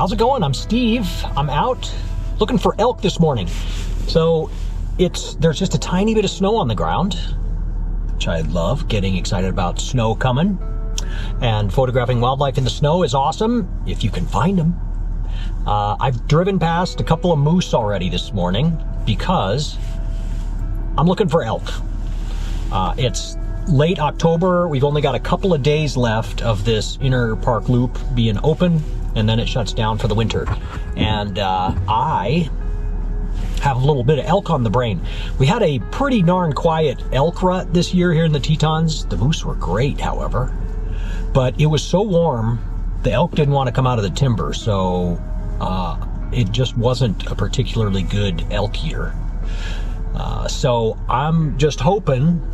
How's it going? I'm Steve. I'm out looking for elk this morning. So there's just a tiny bit of snow on the ground, which I love. Getting excited about snow coming. And photographing wildlife in the snow is awesome if you can find them. I've driven past a couple of moose already this morning because I'm looking for elk. It's late October. We've only got a couple of days left of this inner park loop being open, and then it shuts down for the winter. And I have a little bit of elk on the brain. We had a pretty darn quiet elk rut this year here in the Tetons. The moose were great, however, but it was so warm, the elk didn't want to come out of the timber, so it just wasn't a particularly good elk year. So I'm just hoping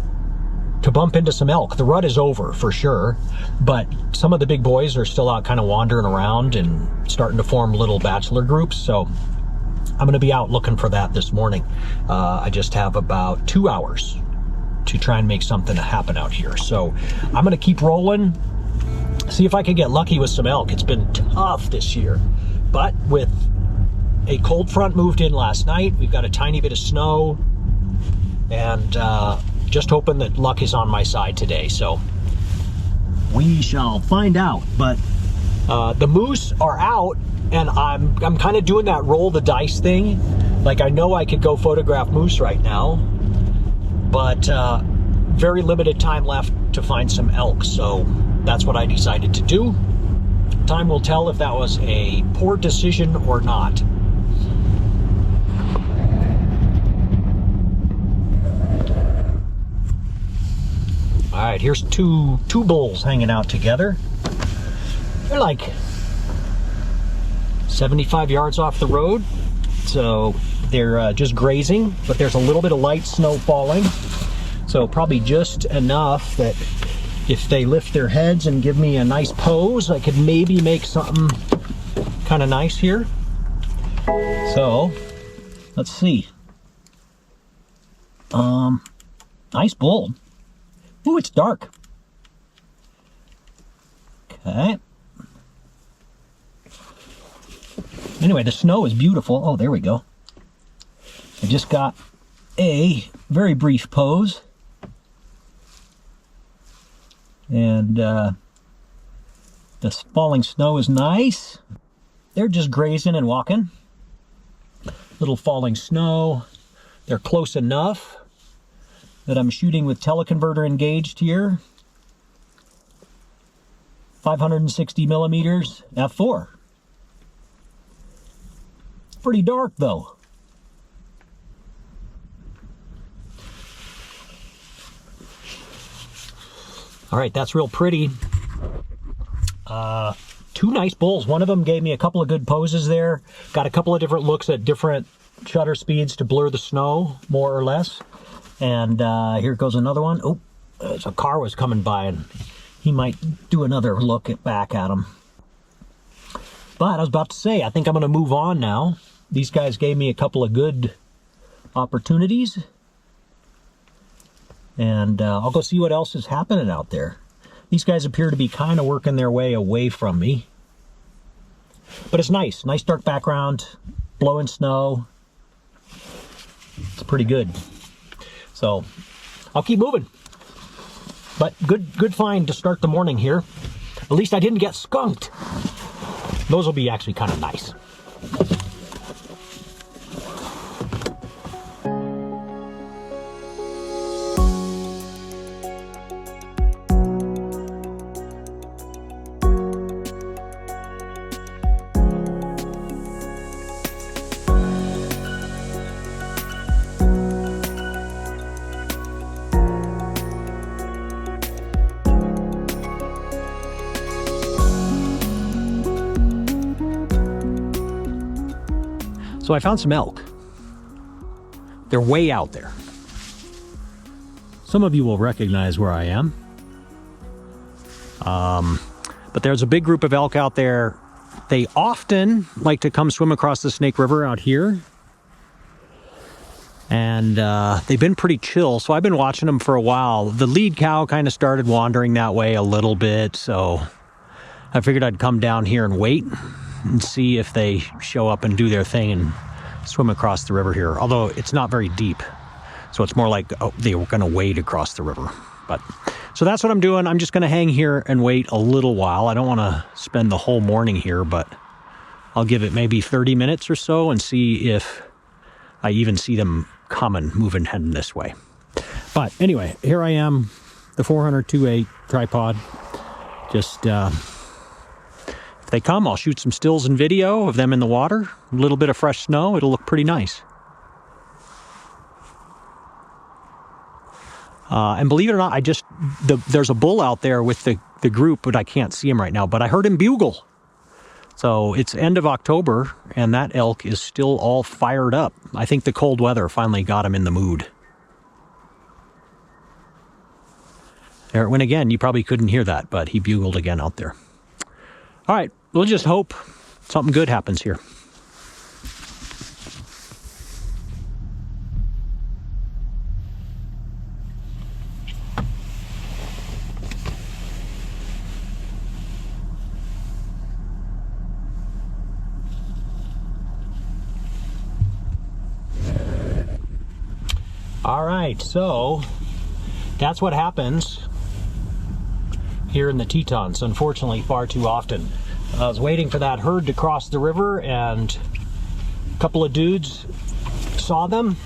to bump into some elk. The rut is over for sure, but some of the big boys are still out kind of wandering around and starting to form little bachelor groups, so I'm going to be out looking for that this morning. I just have about 2 hours to try and make something happen out here, so I'm going to keep rolling, see if I can get lucky with some elk. It's been tough this year, but with a cold front moved in last night, we've got a tiny bit of snow, and just hoping that luck is on my side today. So we shall find out. But the moose are out, and I'm kind of doing that roll the dice thing. Like, I know I could go photograph moose right now, but very limited time left to find some elk, so that's what I decided to do. Time will tell if that was a poor decision or not. All right, here's two bulls hanging out together. They're like 75 yards off the road, so they're just grazing, but there's a little bit of light snow falling, so probably just enough that if they lift their heads and give me a nice pose, I could maybe make something kind of nice here. So let's see. Nice bull. Ooh, it's dark. Okay. Anyway, the snow is beautiful. Oh, there we go. I just got a very brief pose. And this falling snow is nice. They're just grazing and walking. Little falling snow. They're close enough that I'm shooting with teleconverter engaged here. 560 millimeters f4. Pretty dark though. All right, that's real pretty. Two nice bulls. One of them gave me a couple of good poses there. Got a couple of different looks at different shutter speeds to blur the snow, more or less. And here goes another one. Oh, a car was coming by, and he might do another look back at him. But I was about to say, I think I'm going to move on now. These guys gave me a couple of good opportunities. And I'll go see what else is happening out there. These guys appear to be kind of working their way away from me. But it's nice. Nice dark background, blowing snow. It's pretty good. So I'll keep moving. But good find to start the morning here. At least I didn't get skunked. Those will be actually kind of nice. So I found some elk. They're way out there. Some of you will recognize where I am. But there's a big group of elk out there. They often like to come swim across the Snake River out here. And they've been pretty chill, so I've been watching them for a while. The lead cow kind of started wandering that way a little bit, so I figured I'd come down here and wait and see if they show up and do their thing and swim across the river here. Although it's not very deep, so it's more like they were going to wade across the river. But so that's what I'm doing. I'm just going to hang here and wait a little while. I don't want to spend the whole morning here, but I'll give it maybe 30 minutes or so and see if I even see them coming, moving, heading this way. But anyway, here I am, the 400-2.8 tripod. Just, if they come, I'll shoot some stills and video of them in the water. A little bit of fresh snow, it'll look pretty nice. And believe it or not, there's a bull out there with the group, but I can't see him right now, but I heard him bugle. So it's end of October, and that elk is still all fired up. I think the cold weather finally got him in the mood. There it went again. You probably couldn't hear that, but he bugled again out there. All right, we'll just hope something good happens here. All right, so that's what happens here in the Tetons, unfortunately, far too often. I was waiting for that herd to cross the river, and a couple of dudes saw them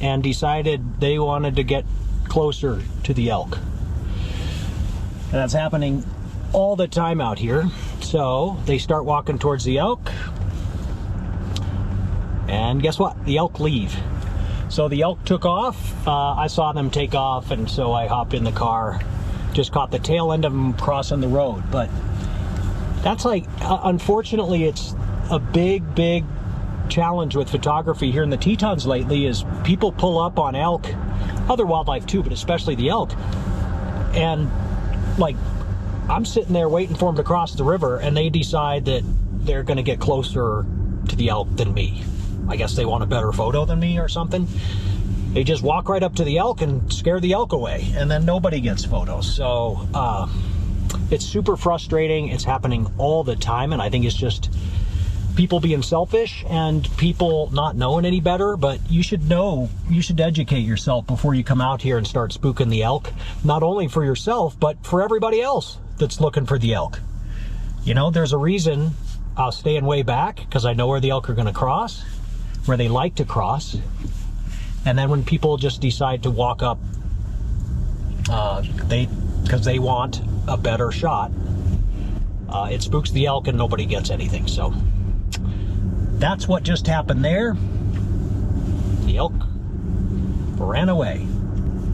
and decided they wanted to get closer to the elk. And that's happening all the time out here. So they start walking towards the elk, and guess what? The elk leave. So the elk took off. I saw them take off, and so I hopped in the car. Just caught the tail end of them crossing the road. But that's like, unfortunately, it's a big challenge with photography here in the Tetons lately, is people pull up on elk, other wildlife too, but especially the elk. And like, I'm sitting there waiting for them to cross the river, and they decide that they're going to get closer to the elk than me. I guess they want a better photo than me or something. They just walk right up to the elk and scare the elk away, and then nobody gets photos. So it's super frustrating. It's happening all the time, and I think it's just people being selfish and people not knowing any better. But you should know, you should educate yourself before you come out here and start spooking the elk, not only for yourself, but for everybody else that's looking for the elk. You know, there's a reason I'll stay in way back, because I know where the elk are going to cross, where they like to cross. And then when people just decide to walk up, because they want a better shot, it spooks the elk and nobody gets anything. So that's what just happened there. The elk ran away.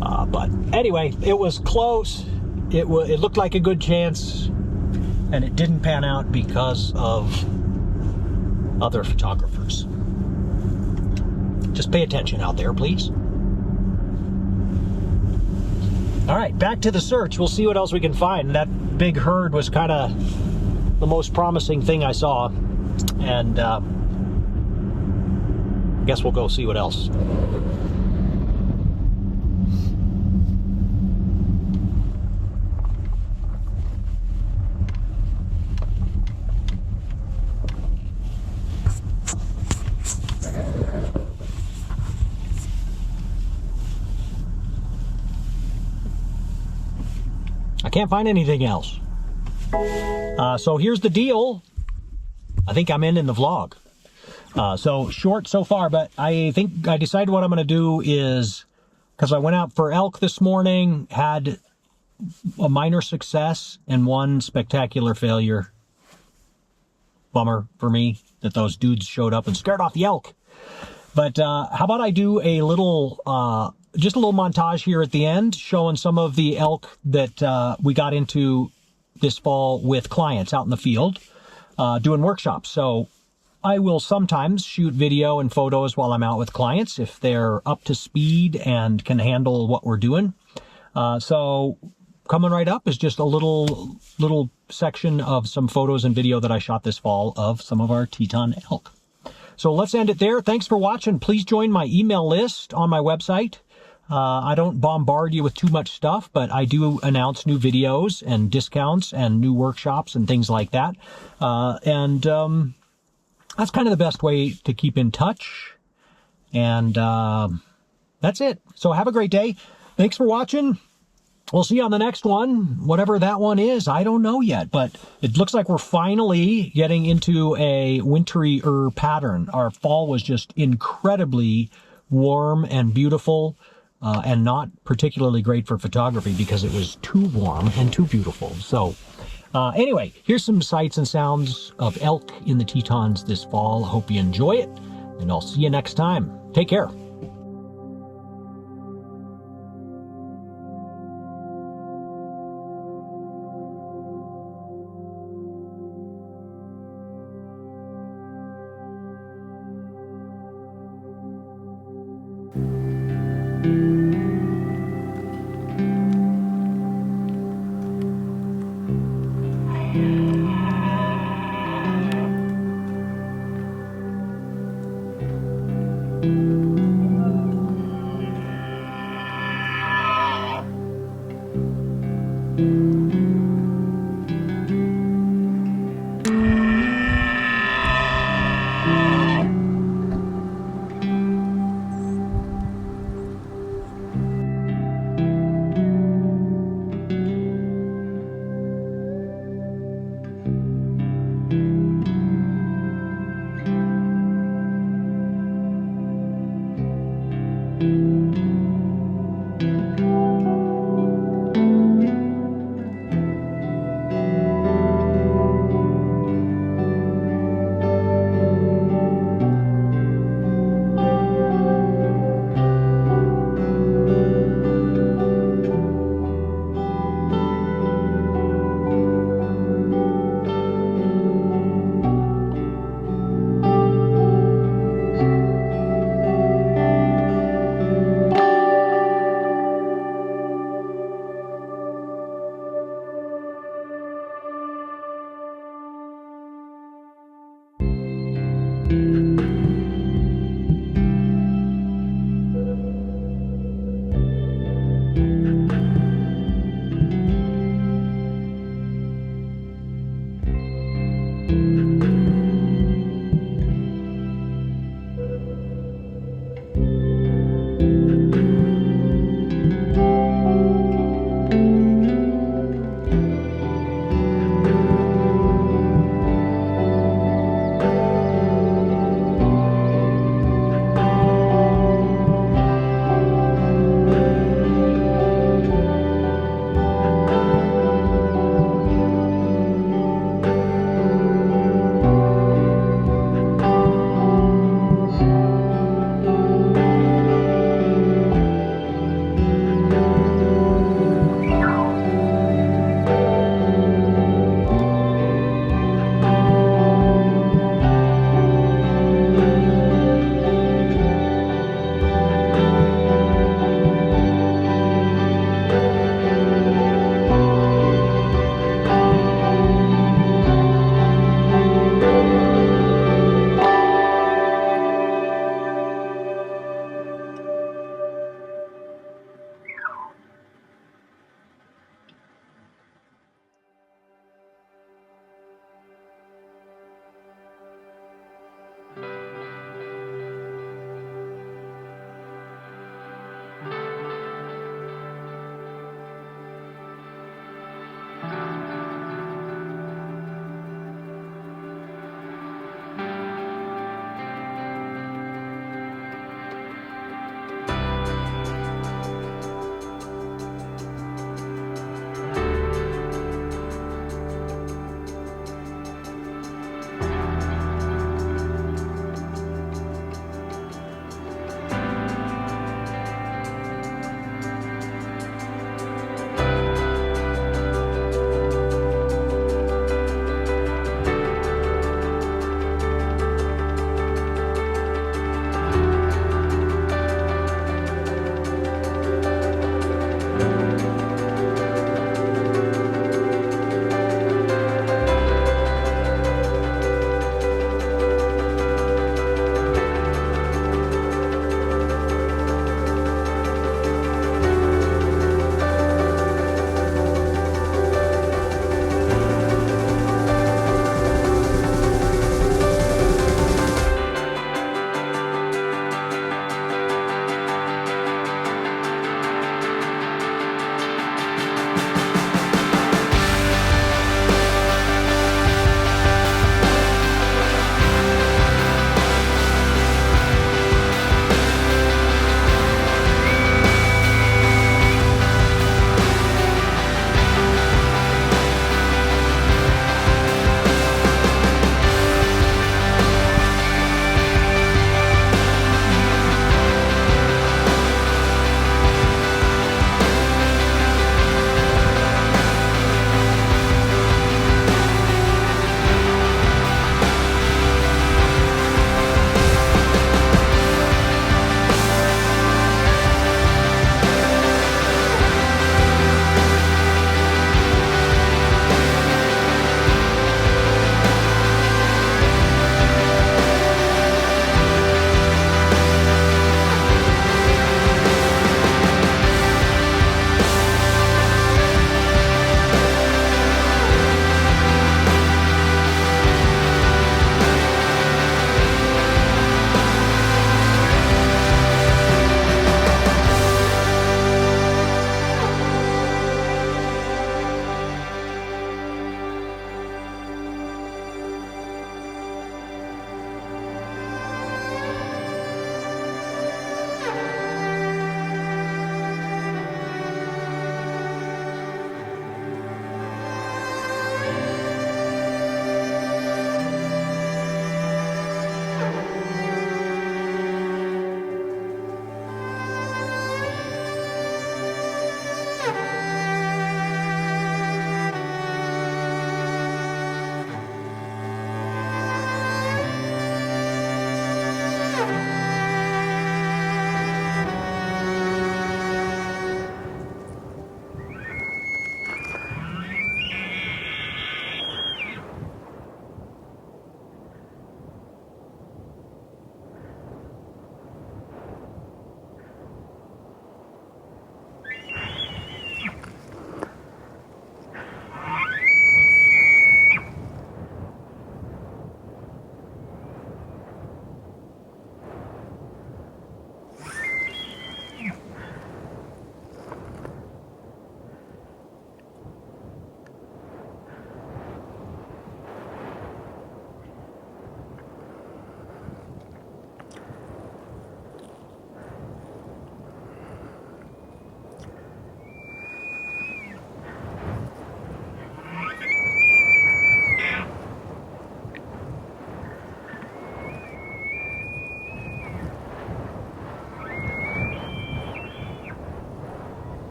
But anyway, it was close. It looked like a good chance, and it didn't pan out because of other photographers. Just pay attention out there, please. All right, back to the search. We'll see what else we can find. That big herd was kind of the most promising thing I saw. And I guess we'll go see what else. I can't find anything else. So here's the deal. I think I'm in the vlog. So short so far, but I think I decided what I'm going to do is, because I went out for elk this morning, had a minor success and one spectacular failure. Bummer for me that those dudes showed up and scared off the elk. But how about I do a little, just a little montage here at the end, showing some of the elk that we got into this fall with clients out in the field, doing workshops. So I will sometimes shoot video and photos while I'm out with clients if they're up to speed and can handle what we're doing. So coming right up is just a little section of some photos and video that I shot this fall of some of our Teton elk. So let's end it there. Thanks for watching. Please join my email list on my website. I don't bombard you with too much stuff, but I do announce new videos and discounts and new workshops and things like that. that's kind of the best way to keep in touch. And that's it. So have a great day. Thanks for watching. We'll see you on the next one. Whatever that one is, I don't know yet, but it looks like we're finally getting into a wintry-er pattern. Our fall was just incredibly warm and beautiful, and not particularly great for photography because it was too warm and too beautiful. So anyway, here's some sights and sounds of elk in the Tetons this fall. Hope you enjoy it, and I'll see you next time. Take care.